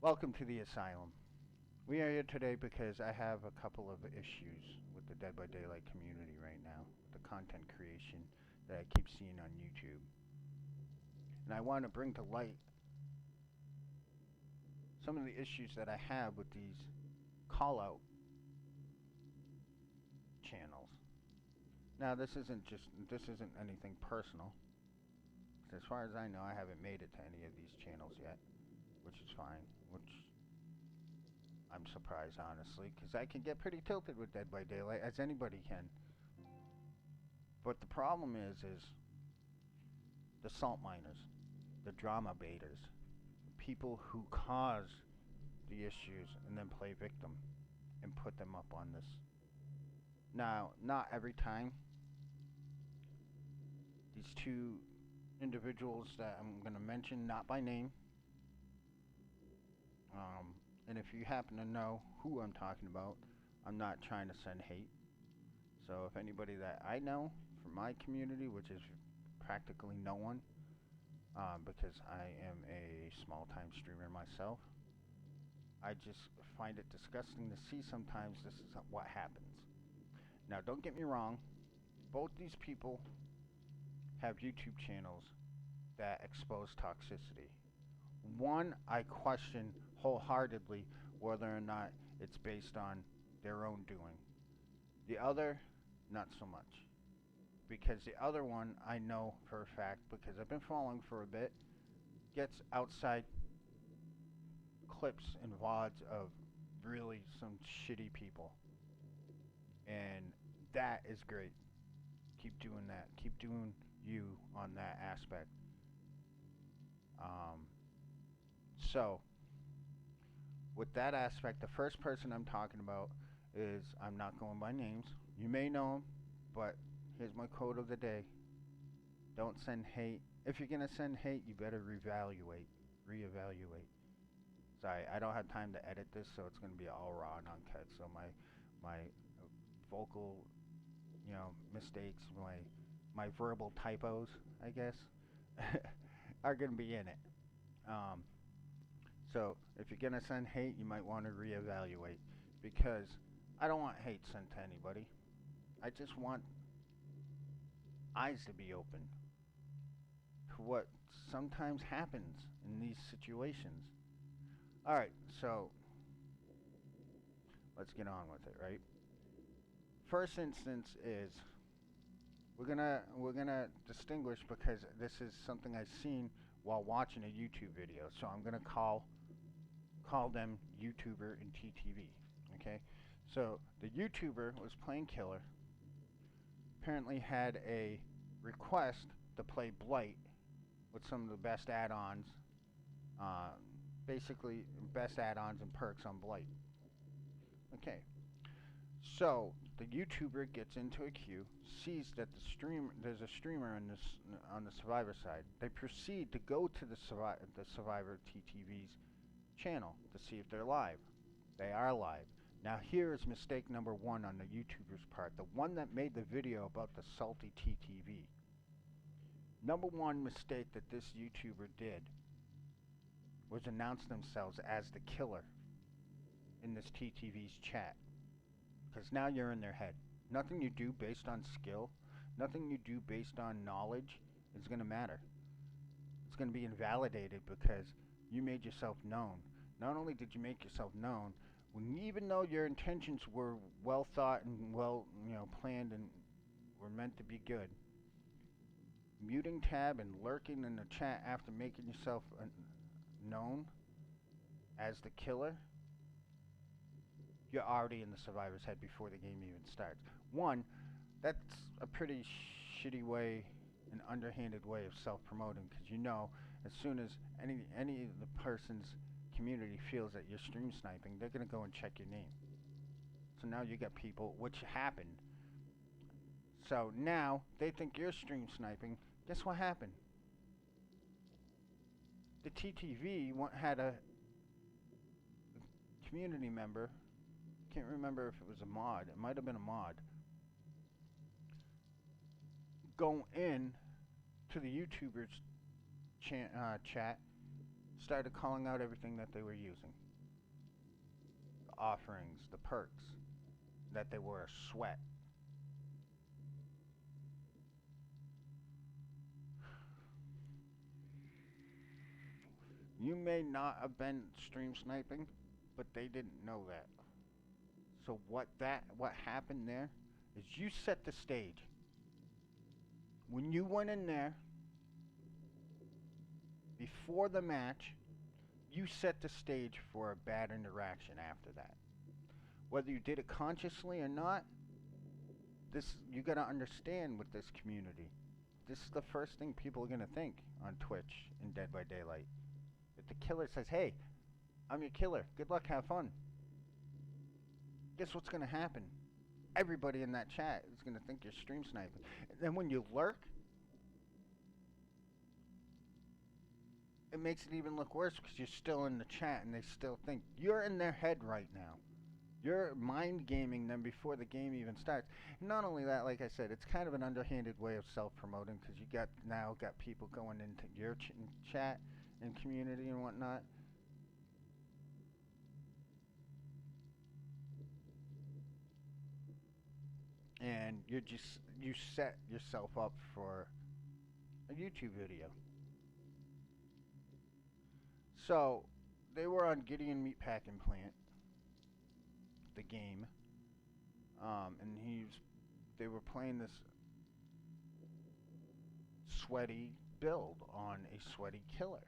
Welcome to the asylum. We are here today because I have a couple of issues with the Dead by Daylight community right now, the content creation that I keep seeing on YouTube. And I want to bring to light some of the issues that I have with these call-out channels. Now, this isn't anything personal. As far as I know, I haven't made it to any of these channels yet, which is fine, which I'm surprised, honestly, because I can get pretty tilted with Dead by Daylight, as anybody can. But the problem is the salt miners, the drama baiters, people who cause the issues and then play victim and put them up on this. Now, not every time. These two individuals that I'm going to mention, not by name, and if you happen to know who I'm talking about, I'm not trying to send hate. So if anybody that I know from my community, which is practically no one, because I am a small-time streamer myself, I just find it disgusting to see sometimes this is what happens. Now, don't get me wrong, both these people have YouTube channels that expose toxicity. One, I question wholeheartedly whether or not it's based on their own doing. The other, not so much. Because the other one, I know for a fact, because I've been following for a bit, gets outside clips and VODs of really some shitty people. And that is great. Keep doing that. Keep doing you on that aspect. So, with that aspect, the first person I'm talking about is, I'm not going by names. You may know him, but here's my quote of the day. Don't send hate. If you're going to send hate, you better reevaluate. Sorry, I don't have time to edit this, so it's going to be all raw and uncut. So my vocal, mistakes, my verbal typos, I guess, are going to be in it. So if you're going to send hate, you might want to reevaluate, because I don't want hate sent to anybody. I just want eyes to be open to what sometimes happens in these situations. Alright, so let's get on with it, right? First instance is, we're gonna distinguish, because this is something I've seen while watching a YouTube video, so I'm gonna call them YouTuber and TTV. Okay, so the YouTuber was playing killer. Apparently had a request to play Blight with some of the best add-ons, basically best add-ons and perks on Blight. Okay, so the YouTuber gets into a queue, sees that there's a streamer on the Survivor side. They proceed to go to the Survivor TTV's channel to see if they're live. They are live. Now here is mistake number one on the YouTuber's part, the one that made the video about the salty TTV. Number one mistake that this YouTuber did was announce themselves as the killer in this TTV's chat. Because now you're in their head. Nothing you do based on skill, nothing you do based on knowledge is going to matter. It's going to be invalidated because you made yourself known. Not only did you make yourself known, even though your intentions were well thought and well, planned and were meant to be good, muting tab and lurking in the chat after making yourself known as the killer, you're already in the survivor's head before the game even starts. One, that's a pretty shitty way, an underhanded way of self-promoting, because as soon as any of the person's community feels that you're stream sniping, they're going to go and check your name. So now you got people, which happened. So now they think you're stream sniping. Guess what happened? The TTV had a community member, can't remember if it was a mod, it might have been a mod, go in to the YouTuber's chat, started calling out everything that they were using. The offerings, the perks, that they were a sweat. You may not have been stream sniping, but they didn't know that. So what happened there is you set the stage. When you went in there before the match, you set the stage for a bad interaction after that. Whether you did it consciously or not, this you gotta understand with this community. This is the first thing people are gonna think on Twitch in Dead by Daylight. If the killer says, "Hey, I'm your killer. Good luck, have fun." Guess what's gonna happen? Everybody in that chat is gonna think you're stream sniping. And then when you lurk, it makes it even look worse because you're still in the chat and they still think you're in their head right now. You're mind gaming them before the game even starts. Not only that, like I said, it's kind of an underhanded way of self-promoting because you now got people going into your chat and community and whatnot. And you set yourself up for a YouTube video. So they were on Gideon Meatpacking Plant, the game, and they were playing this sweaty build on a sweaty killer.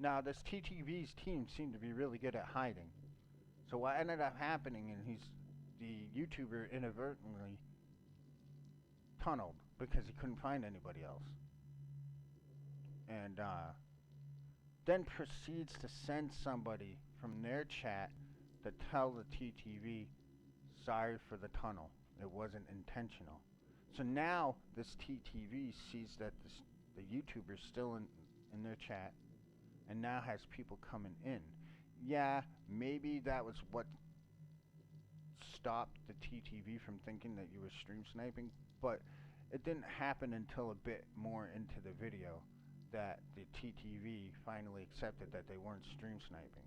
Now this TTV's team seemed to be really good at hiding. So what ended up happening, and the YouTuber inadvertently tunneled because he couldn't find anybody else. And then proceeds to send somebody from their chat to tell the TTV, sorry for the tunnel, it wasn't intentional. So now this TTV sees that the YouTuber's still in their chat and now has people coming in. Yeah, maybe that was what stopped the TTV from thinking that you were stream sniping, but it didn't happen until a bit more into the video that the TTV finally accepted that they weren't stream sniping.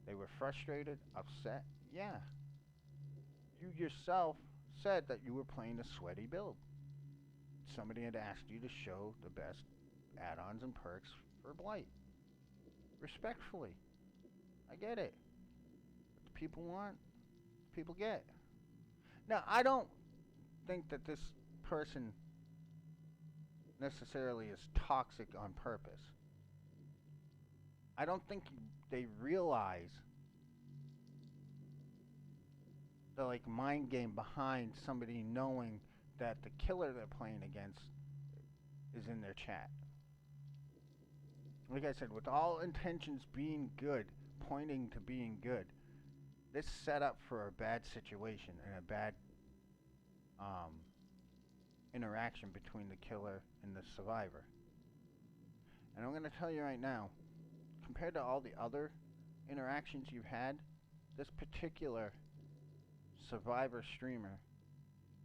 They were frustrated, upset. Yeah. You yourself said that you were playing a sweaty build. Somebody had asked you to show the best add-ons and perks for Blight. Respectfully. I get it. What the people want, people get. Now, I don't think that this person necessarily is toxic on purpose. I don't think they realize the mind game behind somebody knowing that the killer they're playing against is in their chat. Like I said, with all intentions being good, pointing to being good, this set up for a bad situation and a bad interaction between the killer and the survivor. And I'm going to tell you right now, compared to all the other interactions you've had, this particular survivor streamer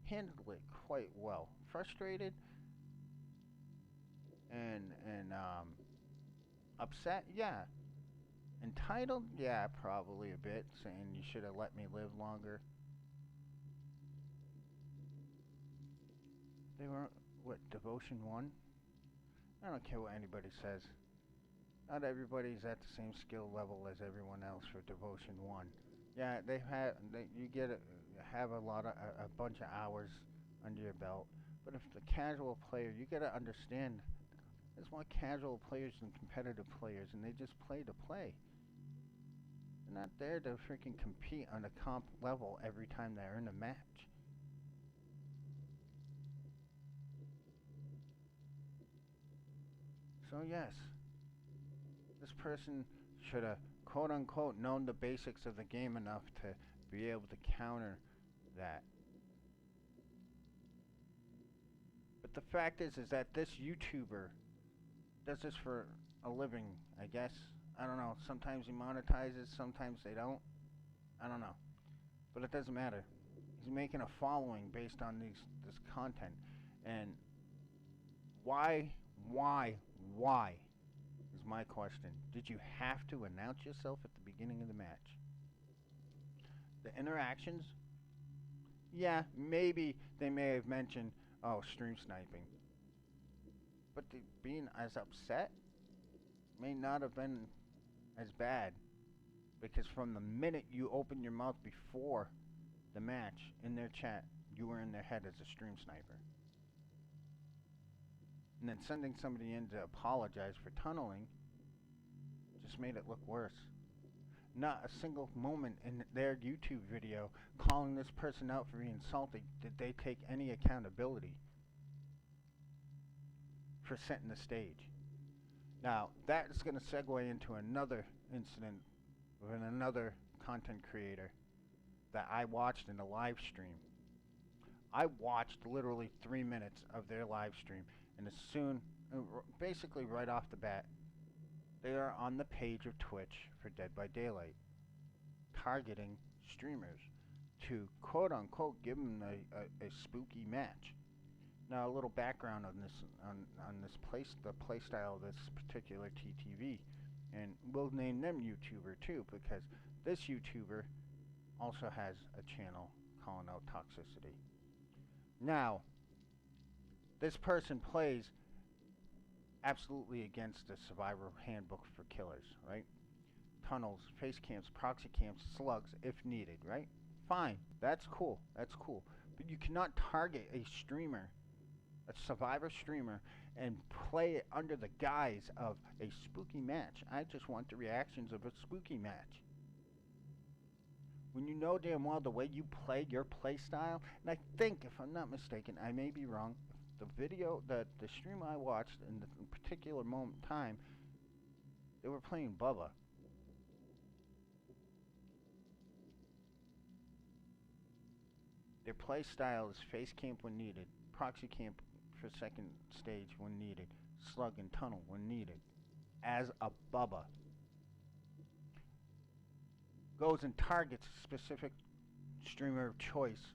handled it quite well. Frustrated and upset, yeah. Entitled, yeah, probably a bit, saying you should have let me live longer. They were, what, Devotion 1? I don't care what anybody says. Not everybody's at the same skill level as everyone else for Devotion 1. Yeah, you have a bunch of hours under your belt. But if the casual player, you gotta understand, there's more casual players than competitive players, and they just play to play. They're not there to freaking compete on a comp level every time they're in a match. So yes, this person should have quote-unquote known the basics of the game enough to be able to counter that. But the fact is that this YouTuber does this for a living, I guess. I don't know. Sometimes he monetizes, sometimes they don't. I don't know. But it doesn't matter. He's making a following based on this content. And why is my question. Did you have to announce yourself at the beginning of the match? The interactions? Yeah, maybe they may have mentioned, oh, stream sniping. But being as upset may not have been as bad. Because from the minute you opened your mouth before the match in their chat, you were in their head as a stream sniper. And then sending somebody in to apologize for tunneling just made it look worse. Not a single moment in their YouTube video calling this person out for being salty did they take any accountability for setting the stage. Now, that is going to segue into another incident with another content creator that I watched in a live stream. I watched literally 3 minutes of their live stream, and as soon, basically right off the bat, they are on the page of Twitch for Dead by Daylight, targeting streamers to quote-unquote give them a spooky match. Now, a little background on this, on this the play style of this particular TTV, and we'll name them YouTuber too, because this YouTuber also has a channel calling out toxicity. Now, this person plays absolutely against the Survivor Handbook for Killers, right? Tunnels, face camps, proxy camps, slugs, if needed, right? Fine, that's cool, that's cool. But you cannot target a streamer, a Survivor streamer, and play it under the guise of a spooky match. I just want the reactions of a spooky match. When you know damn well the way you play your play style, and I think, if I'm not mistaken, I may be wrong, the video, the stream I watched in the particular moment in time, they were playing Bubba. Their play style is face camp when needed, proxy camp for second stage when needed, slug and tunnel when needed, as a Bubba. Goes and targets a specific streamer of choice,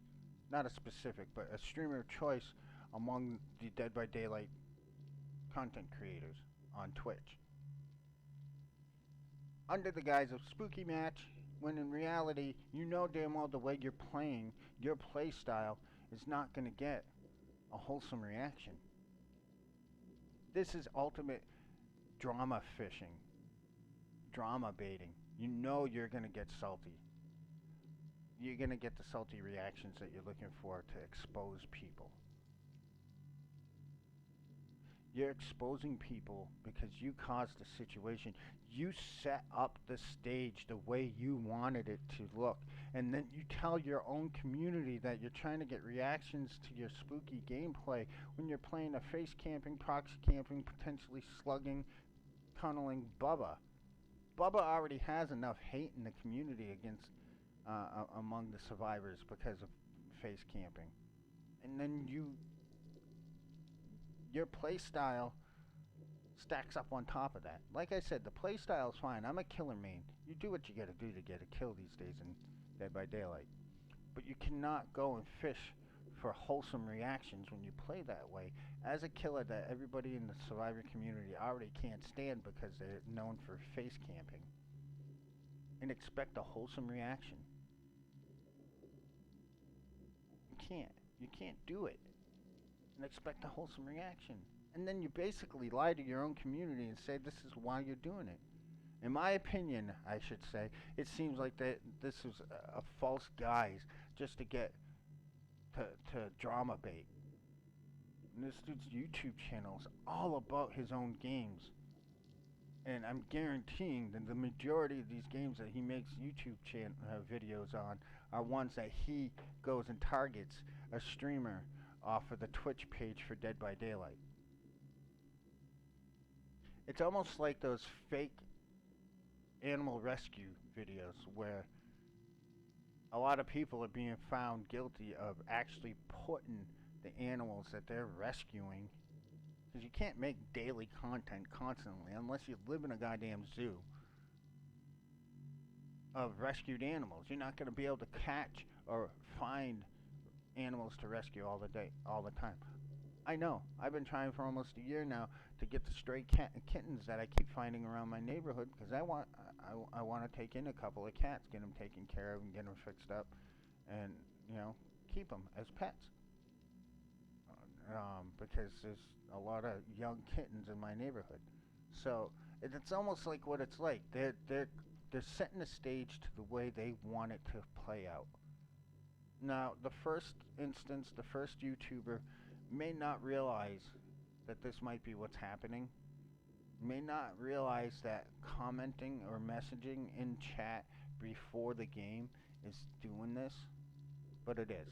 not a specific, but a streamer of choice among the Dead by Daylight content creators on Twitch. Under the guise of spooky match, when in reality, you know damn well the way you're playing, your play style is not going to get a wholesome reaction. This is ultimate drama fishing, drama baiting. You know you're going to get salty. You're going to get the salty reactions that you're looking for to expose people. You're exposing people because you caused the situation. You set up the stage the way you wanted it to look. And then you tell your own community that you're trying to get reactions to your spooky gameplay when you're playing a face camping, proxy camping, potentially slugging, tunneling Bubba. Bubba already has enough hate in the community against among the survivors because of face camping. And then your play style stacks up on top of that. Like I said, the play style is fine. I'm a killer main. You do what you gotta do to get a kill these days in Dead by Daylight. But you cannot go and fish for wholesome reactions when you play that way as a killer that everybody in the survivor community already can't stand because they're known for face camping, and expect a wholesome reaction. You can't do it and expect a wholesome reaction. And then you basically lie to your own community and say this is why you're doing it. In my opinion, I should say, it seems like that this is a false guise just to get to drama bait. And this dude's YouTube channel is all about his own games. And I'm guaranteeing that the majority of these games that he makes YouTube videos on are ones that he goes and targets a streamer off of the Twitch page for Dead by Daylight. It's almost like those fake animal rescue videos where a lot of people are being found guilty of actually putting the animals that they're rescuing, because you can't make daily content constantly unless you live in a goddamn zoo of rescued animals. You're not going to be able to catch or find animals to rescue all the time. I know. I've been trying for almost a year now to get the stray kittens that I keep finding around my neighborhood, because I want to take in a couple of cats, get them taken care of and get them fixed up, and keep them as pets. Because there's a lot of young kittens in my neighborhood, so it's almost like what it's like. They're setting the stage to the way they want it to play out. Now, the first instance, the first YouTuber may not realize that this might be what's happening, may not realize that commenting or messaging in chat before the game is doing this, but it is.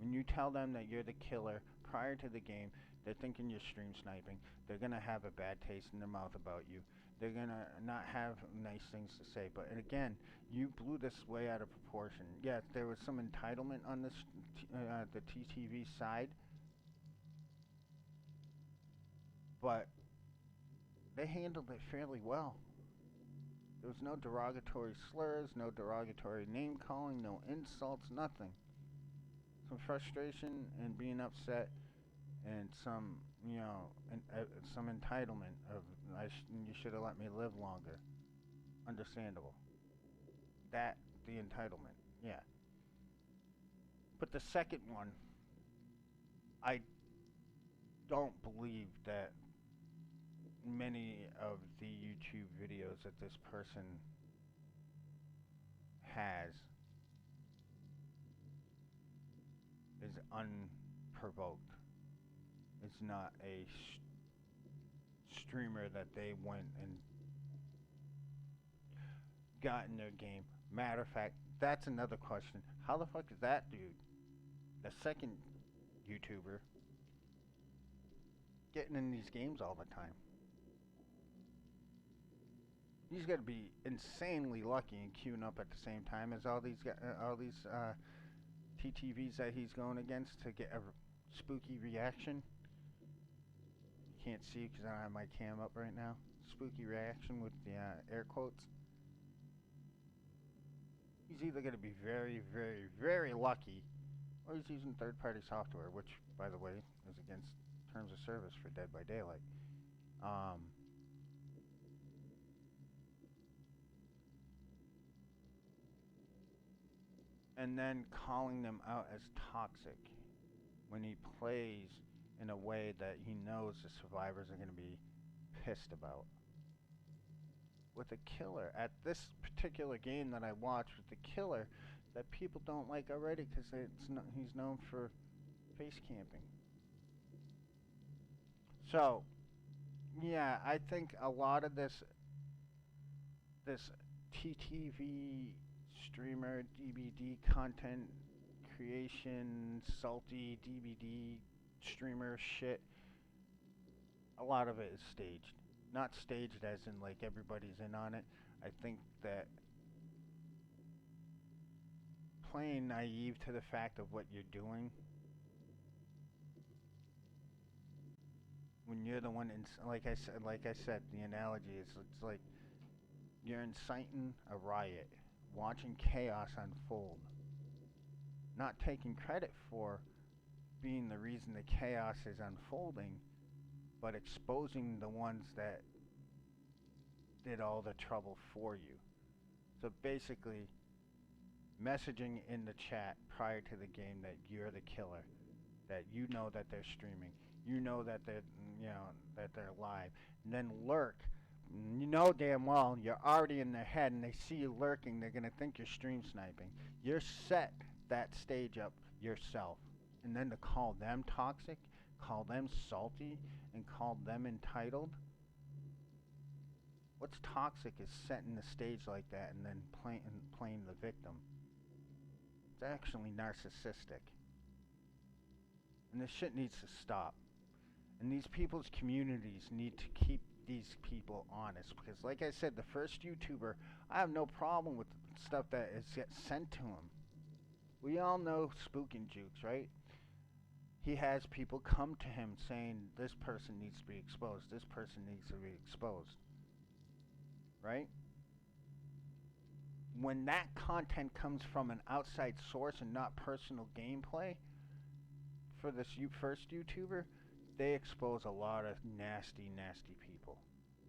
When you tell them that you're the killer prior to the game, they're thinking you're stream sniping. They're going to have a bad taste in their mouth about you. They're going to not have nice things to say. But and again, you blew this way out of proportion. Yes, there was some entitlement on this the TTV side, but they handled it fairly well. There was no derogatory slurs, no derogatory name calling, no insults, nothing. Some frustration and being upset, and some, some entitlement of you should have let me live longer. Understandable. That the entitlement, yeah. But the second one, I don't believe that many of the YouTube videos that this person has is unprovoked. It's not a streamer that they went and got in their game. Matter of fact, that's another question. How the fuck is that dude, the second YouTuber, getting in these games all the time? He's got to be insanely lucky and queuing up at the same time as all these TTVs that he's going against to get a spooky reaction. You can't see because I don't have my cam up right now. Spooky reaction with the air quotes. He's either going to be very, very, very lucky, or he's using third-party software, which, by the way, is against terms of service for Dead by Daylight. And then calling them out as toxic when he plays in a way that he knows the survivors are going to be pissed about. With a killer, at this particular game that I watched with the killer, that people don't like already because he's known for face camping. So, yeah, I think a lot of this TTV streamer, DBD content creation, salty DBD streamer shit, a lot of it is staged. Not staged as in like everybody's in on it. I think that playing naive to the fact of what you're doing, when you're the one, like I said, the analogy is it's like you're inciting a riot, watching chaos unfold, not taking credit for being the reason the chaos is unfolding, but exposing the ones that did all the trouble for you. So basically, messaging in the chat prior to the game that you're the killer, that you know that they're streaming, you know that they're that they're live, and then lurk. You know damn well you're already in their head, and they see you lurking, they're gonna think you're stream sniping. You're set that stage up yourself, and then to call them toxic, call them salty, and call them entitled. What's toxic is setting the stage like that and then playing the victim. It's actually narcissistic, and this shit needs to stop. And these people's communities need to keep these people honest, because like I said, the first YouTuber, I have no problem with stuff that is gets sent to him. We all know Spook and Jukes, right? He has people come to him saying this person needs to be exposed, this person needs to be exposed, right? When that content comes from an outside source and not personal gameplay for this first YouTuber, they expose a lot of nasty, nasty people,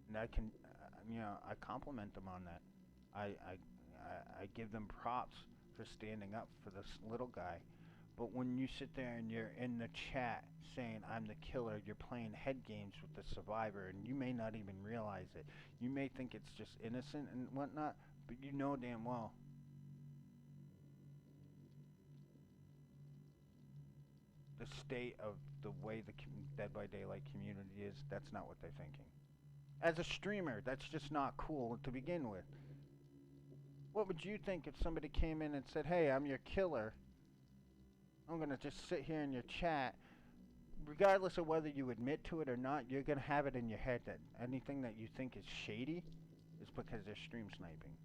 and I can, I compliment them on that. I give them props for standing up for this little guy. But when you sit there and you're in the chat saying I'm the killer, you're playing head games with the survivor, and you may not even realize it. You may think it's just innocent and whatnot, but you know damn well the state of the way the Dead by Daylight community is. That's not what they're thinking. As a streamer, that's just not cool to begin with. What would you think if somebody came in and said, "Hey, I'm your killer. I'm gonna just sit here in your chat." Regardless of whether you admit to it or not, you're gonna have it in your head that anything that you think is shady is because they're stream sniping.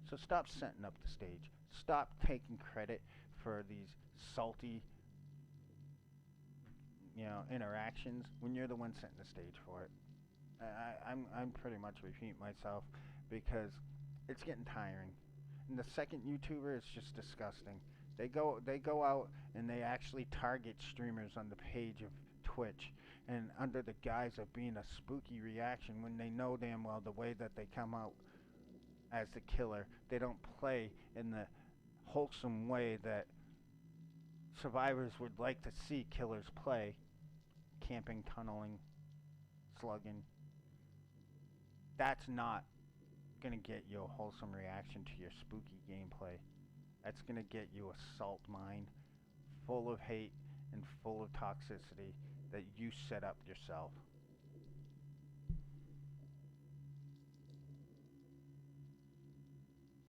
So stop setting up the stage. Stop taking credit for these salty, interactions when you're the one setting the stage for it. I'm pretty much repeating myself because it's getting tiring. And the second YouTuber is just disgusting. They go out and they actually target streamers on the page of Twitch, and under the guise of being a spooky reaction, when they know damn well the way that they come out as the killer, they don't play in the wholesome way that survivors would like to see killers play. Camping, tunneling, slugging. That's not gonna get you a wholesome reaction to your spooky gameplay. That's gonna get you a salt mine full of hate and full of toxicity that you set up yourself.